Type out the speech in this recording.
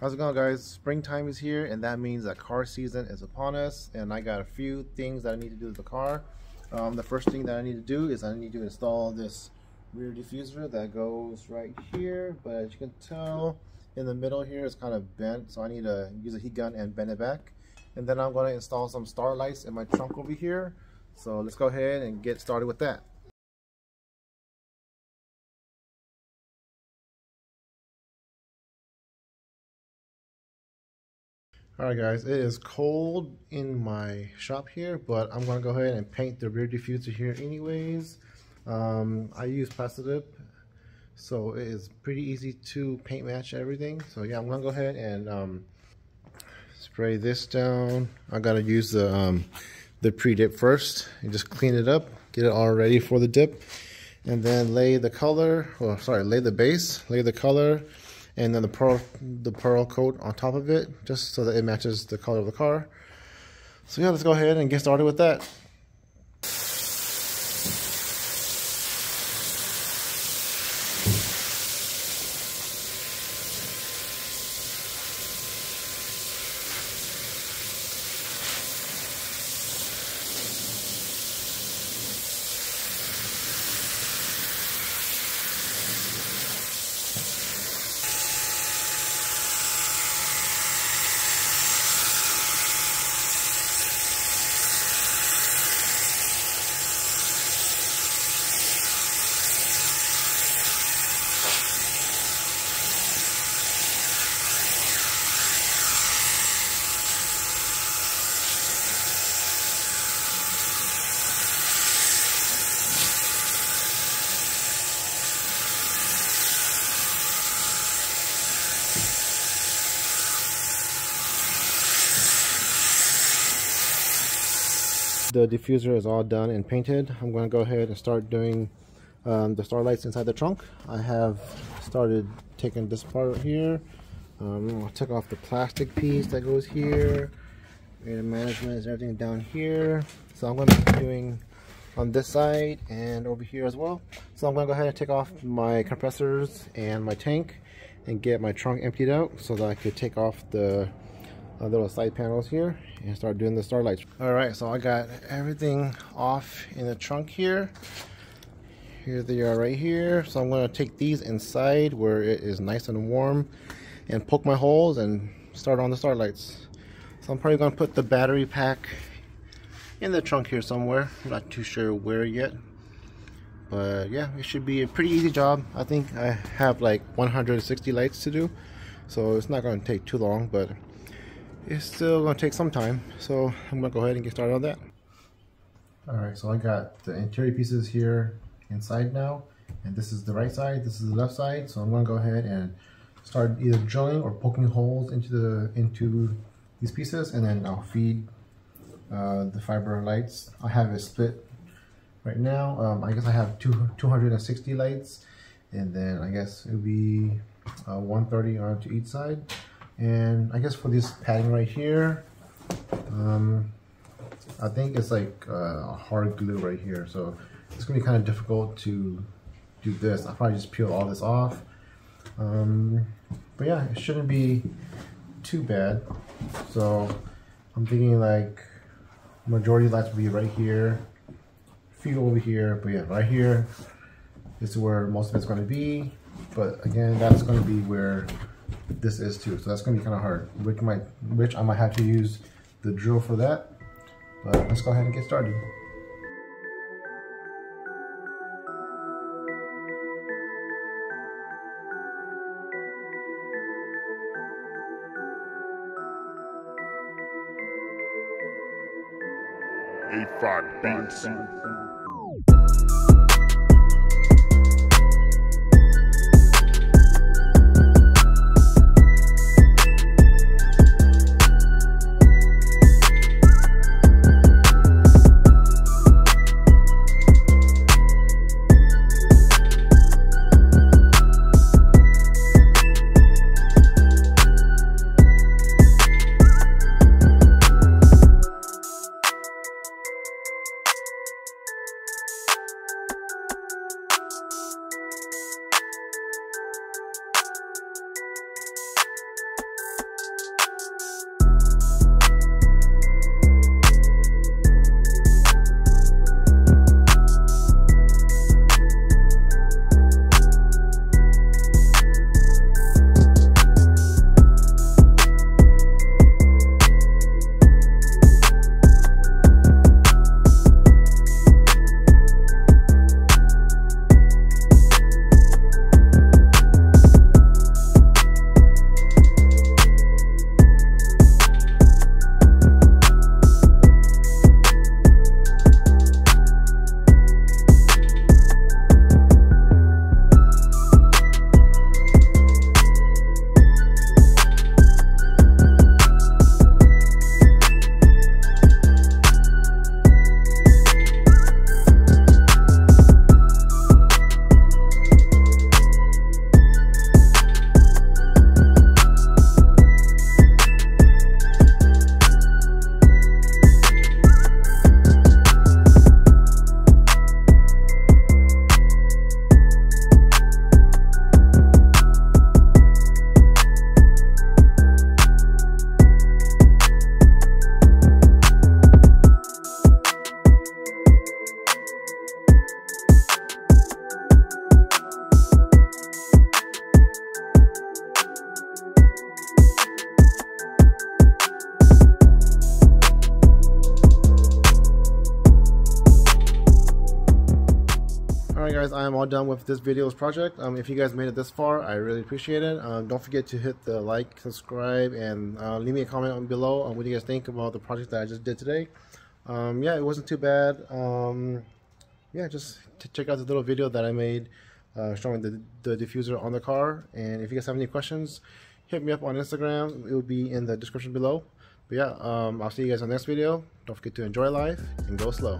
How's it going, guys? Springtime is here, and that means that car season is upon us, and I got a few things that I need to do with the car. The first thing that I need to do is I need to install this rear diffuser that goes right here, but as you can tell in the middle here it's kind of bent, so I need to use a heat gun and bend it back. And then I'm going to install some star lights in my trunk over here, so let's go ahead and get started with that. Alright guys, it is cold in my shop here, but I'm going to go ahead and paint the rear diffuser here anyways. I use Plastidip, so it is pretty easy to paint match everything. So yeah, I'm going to go ahead and spray this down. I got to use the pre-dip first and just clean it up, get it all ready for the dip, and then lay the color, lay the base, lay the color, and then the pearl coat on top of it, just so that it matches the color of the car. So yeah, let's go ahead and get started with that. The diffuser is all done and painted. I'm going to go ahead and start doing the star lights inside the trunk. I have started taking this part here. I took off the plastic piece that goes here. And management is everything down here. So I'm going to be doing on this side and over here as well. So I'm going to go ahead and take off my compressors and my tank and get my trunk emptied out so that I could take off the little side panels here and start doing the star lights. Alright, so I got everything off in the trunk here. Here they are right here. So I'm going to take these inside where it is nice and warm and poke my holes and start on the star lights. So I'm probably going to put the battery pack in the trunk here somewhere. I'm not too sure where yet, but yeah, it should be a pretty easy job. I think I have like 160 lights to do, so it's not going to take too long, but it's still going to take some time, so I'm going to go ahead and get started on that. Alright, so I got the interior pieces here inside now, and this is the right side, this is the left side, so I'm going to go ahead and start either drilling or poking holes into these pieces, and then I'll feed the fiber lights. I have it split right now. I guess I have 260 lights, and then I guess it'll be 130 onto each side. And I guess for this padding right here, I think it's like hard glue right here, so it's gonna be kind of difficult to do this. I'll probably just peel all this off, but yeah, it shouldn't be too bad. So I'm thinking like majority of the lights will be right here, a few over here, but yeah, right here is where most of it's going to be. But again, that's going to be where this is too, so that's going to be kind of hard, which I might have to use the drill for that. But let's go ahead and get started. A5 Beats. guys, I am all done with this video's project. If you guys made it this far, I really appreciate it. Don't forget to hit the like, subscribe, and leave me a comment below on what you guys think about the project that I just did today. Yeah, it wasn't too bad. Yeah, just check out the little video that I made showing the diffuser on the car. And if you guys have any questions, hit me up on Instagram. It will be in the description below. But yeah, I'll see you guys on the next video. Don't forget to enjoy life and go slow.